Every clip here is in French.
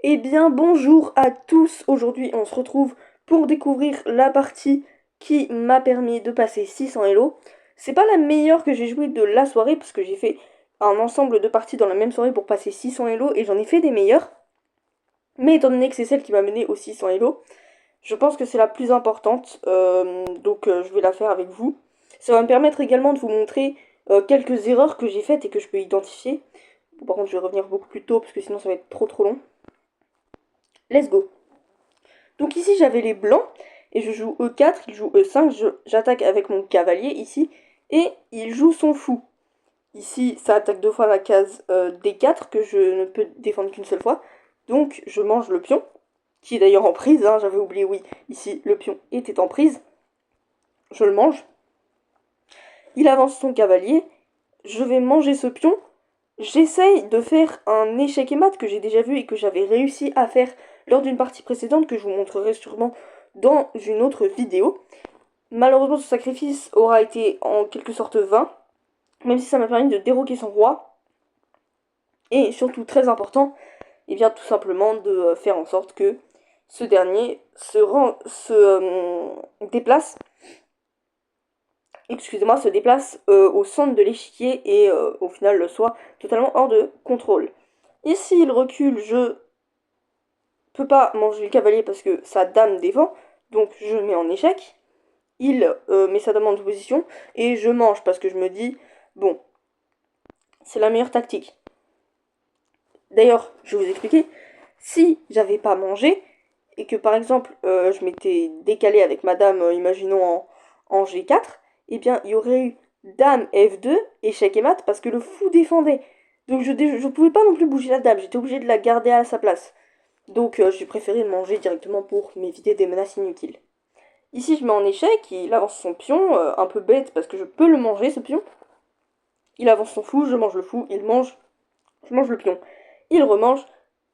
Eh bien, bonjour à tous. Aujourd'hui, on se retrouve pour découvrir la partie qui m'a permis de passer 600 Elo. C'est pas la meilleure que j'ai jouée de la soirée parce que j'ai fait un ensemble de parties dans la même soirée pour passer 600 Elo et j'en ai fait des meilleures. Mais étant donné que c'est celle qui m'a mené aux 600 Elo, je pense que c'est la plus importante. Donc, je vais la faire avec vous. Ça va me permettre également de vous montrer quelques erreurs que j'ai faites et que je peux identifier. Bon, par contre, je vais revenir beaucoup plus tôt parce que sinon ça va être trop long. Let's go. Donc ici j'avais les blancs et je joue E4, il joue E5, j'attaque avec mon cavalier ici et il joue son fou. Ici ça attaque deux fois la case D4 que je ne peux défendre qu'une seule fois. Donc je mange le pion, qui est d'ailleurs en prise, hein, j'avais oublié, oui, ici le pion était en prise. Je le mange. Il avance son cavalier, je vais manger ce pion. J'essaye de faire un échec et mat que j'ai déjà vu et que j'avais réussi à faire lors d'une partie précédente que je vous montrerai sûrement dans une autre vidéo. Malheureusement, ce sacrifice aura été en quelque sorte vain, même si ça m'a permis de déroquer son roi. Et surtout, très important, et bien tout simplement de faire en sorte que ce dernier déplace, se déplace au centre de l'échiquier et au final soit totalement hors de contrôle. Ici, il recule, je peux pas manger le cavalier parce que sa dame défend, donc je mets en échec. Il met sa dame en position et je mange parce que je me dis, bon, c'est la meilleure tactique. D'ailleurs, je vais vous expliquer, si j'avais pas mangé et que par exemple je m'étais décalé avec ma dame, imaginons en G4, eh bien il y aurait eu dame F2, échec et mat parce que le fou défendait. Donc je pouvais pas non plus bouger la dame, j'étais obligée de la garder à sa place. Donc j'ai préféré manger directement pour m'éviter des menaces inutiles. Ici je mets en échec, il avance son pion, un peu bête parce que je peux le manger ce pion. Il avance son fou, je mange le fou, il mange, je mange le pion. Il remange,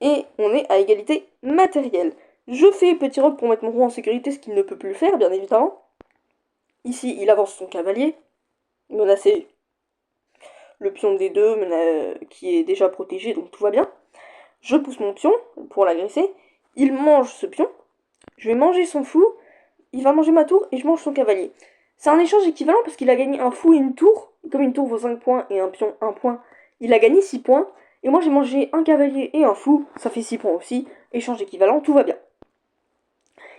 et on est à égalité matérielle. Je fais petit roc pour mettre mon roi en sécurité, ce qu'il ne peut plus faire, bien évidemment. Ici, il avance son cavalier, menacé le pion des deux, qui est déjà protégé, donc tout va bien. Je pousse mon pion pour l'agresser. Il mange ce pion. Je vais manger son fou. Il va manger ma tour et je mange son cavalier. C'est un échange équivalent parce qu'il a gagné un fou et une tour. Comme une tour vaut 5 points et un pion 1 point, il a gagné 6 points. Et moi j'ai mangé un cavalier et un fou, ça fait 6 points aussi. Échange équivalent, tout va bien.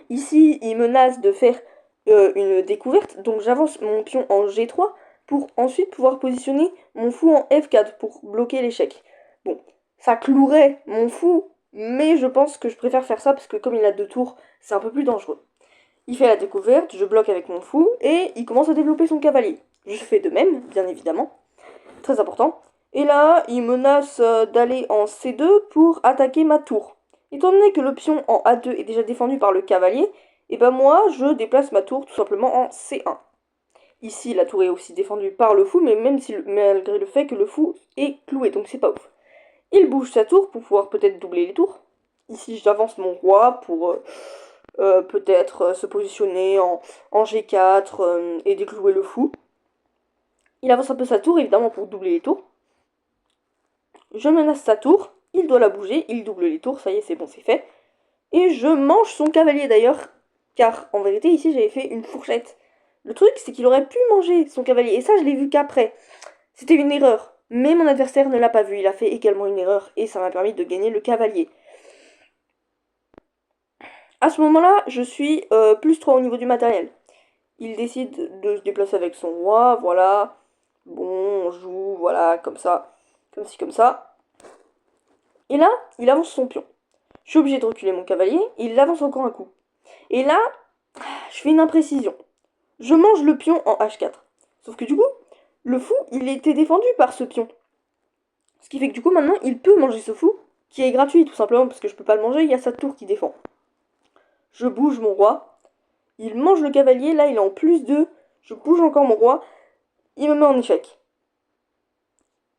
Ici, il menace de faire une découverte, donc j'avance mon pion en G3 pour ensuite pouvoir positionner mon fou en F4 pour bloquer l'échec. Bon, ça clouerait mon fou, mais je pense que je préfère faire ça parce que comme il a deux tours, c'est un peu plus dangereux. Il fait la découverte, je bloque avec mon fou, et il commence à développer son cavalier. Je fais de même, bien évidemment. Très important. Et là, il menace d'aller en C2 pour attaquer ma tour. Étant donné que le pion en A2 est déjà défendu par le cavalier, et ben moi, je déplace ma tour tout simplement en C1. Ici, la tour est aussi défendue par le fou, mais même si malgré le fait que le fou est cloué, donc c'est pas ouf. Il bouge sa tour pour pouvoir peut-être doubler les tours. Ici, j'avance mon roi pour peut-être se positionner en G4 et déclouer le fou. Il avance un peu sa tour, évidemment, pour doubler les tours. Je menace sa tour, il doit la bouger, il double les tours, ça y est, c'est bon, c'est fait. Et je mange son cavalier d'ailleurs, car en vérité, ici, j'avais fait une fourchette. Le truc, c'est qu'il aurait pu manger son cavalier, et ça, je l'ai vu qu'après. C'était une erreur, mais mon adversaire ne l'a pas vu, il a fait également une erreur, et ça m'a permis de gagner le cavalier. À ce moment-là, je suis plus 3 au niveau du matériel. Il décide de se déplacer avec son roi, voilà. Bon, on joue, voilà, comme ça, comme ci, comme ça. Et là, il avance son pion. Je suis obligé de reculer mon cavalier, et il avance encore un coup. Et là, je fais une imprécision. Je mange le pion en H4. Sauf que du coup, le fou, il était défendu par ce pion. Ce qui fait que du coup, maintenant, il peut manger ce fou, qui est gratuit, tout simplement, parce que je peux pas le manger, il y a sa tour qui défend. Je bouge mon roi. Il mange le cavalier, là, il est en plus 2. Je bouge encore mon roi. Il me met en échec.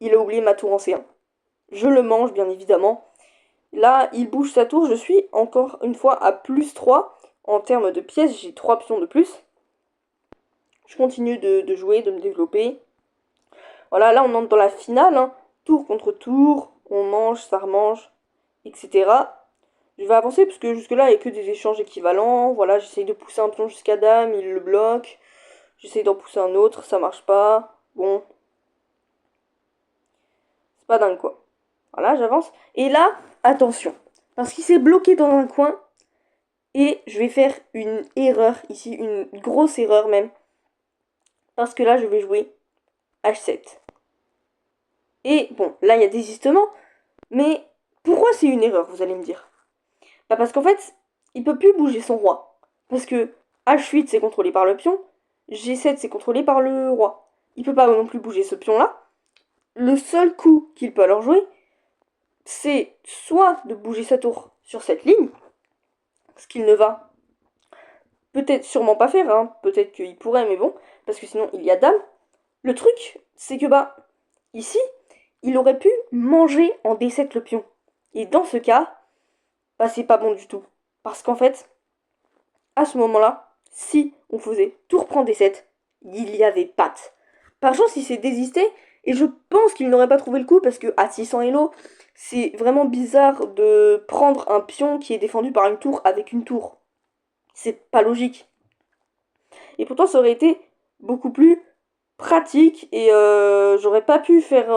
Il a oublié ma tour en C1. Je le mange, bien évidemment. Là, il bouge sa tour. Je suis encore une fois à plus 3. En termes de pièces, j'ai 3 pions de plus. Je continue de jouer, de me développer. Voilà, là, on entre dans la finale. Hein. Tour contre tour. On mange, ça remange, etc. Je vais avancer parce que jusque-là, il n'y a que des échanges équivalents. Voilà, j'essaye de pousser un pion jusqu'à dame, il le bloque. J'essaye d'en pousser un autre, ça marche pas. Bon, c'est pas dingue quoi. Voilà, j'avance. Et là, attention. Parce qu'il s'est bloqué dans un coin. Et je vais faire une erreur ici, une grosse erreur même. Parce que là, je vais jouer H7. Et bon, là, il y a désistement. Mais pourquoi c'est une erreur, vous allez me dire? Bah parce qu'en fait, il peut plus bouger son roi. Parce que H8, c'est contrôlé par le pion. G7, c'est contrôlé par le roi. Il peut pas non plus bouger ce pion-là. Le seul coup qu'il peut alors jouer, c'est soit de bouger sa tour sur cette ligne, ce qu'il ne va peut-être sûrement pas faire, hein. Peut-être qu'il pourrait, mais bon, parce que sinon il y a dame. Le truc, c'est que bah, ici, il aurait pu manger en D7 le pion. Et dans ce cas, bah c'est pas bon du tout. Parce qu'en fait, à ce moment-là, si on faisait tour prend D7, il y avait patte. Par chance, il s'est désisté, et je pense qu'il n'aurait pas trouvé le coup, parce que à 600 Elo, c'est vraiment bizarre de prendre un pion qui est défendu par une tour avec une tour. C'est pas logique. Et pourtant, ça aurait été beaucoup plus pratique et j'aurais pas pu faire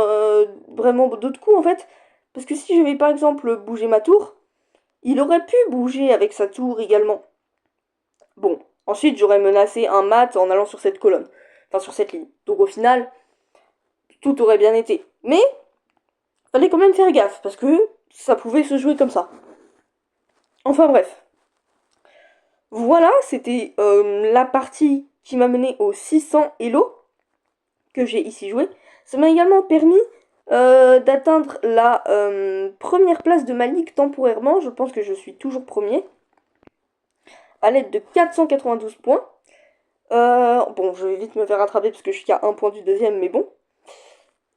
vraiment d'autres coups en fait. Parce que si j'avais par exemple bougé ma tour, il aurait pu bouger avec sa tour également. Bon, ensuite j'aurais menacé un mat en allant sur cette colonne, enfin sur cette ligne. Donc au final, tout aurait bien été. Mais fallait quand même faire gaffe parce que ça pouvait se jouer comme ça. Enfin bref. Voilà, c'était la partie qui m'a mené au 600 Elo que j'ai ici joué. Ça m'a également permis d'atteindre la première place de ma ligue temporairement. Je pense que je suis toujours premier. À l'aide de 492 points. Bon, je vais vite me faire rattraper parce que je suis qu'à un point du deuxième, mais bon.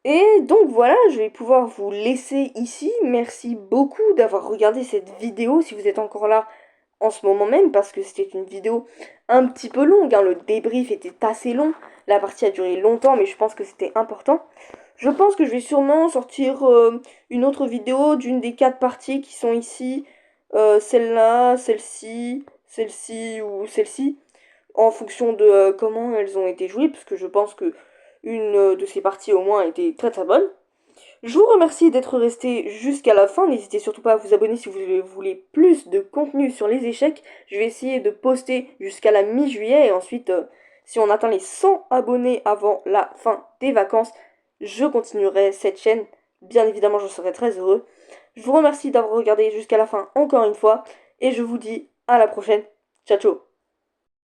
Et donc voilà, je vais pouvoir vous laisser ici. Merci beaucoup d'avoir regardé cette vidéo si vous êtes encore là en ce moment même parce que c'était une vidéo un petit peu longue, hein. Le débrief était assez long, la partie a duré longtemps mais je pense que c'était important. Je pense que je vais sûrement sortir une autre vidéo d'une des 4 parties qui sont ici, celle-là, celle-ci, celle-ci ou celle-ci, en fonction de comment elles ont été jouées, parce que je pense que une de ces parties au moins a été très très bonne. Je vous remercie d'être resté jusqu'à la fin. N'hésitez surtout pas à vous abonner si vous voulez plus de contenu sur les échecs. Je vais essayer de poster jusqu'à la mi-juillet et ensuite, si on atteint les 100 abonnés avant la fin des vacances, je continuerai cette chaîne. Bien évidemment, je serai très heureux. Je vous remercie d'avoir regardé jusqu'à la fin encore une fois et je vous dis à la prochaine. Ciao ciao.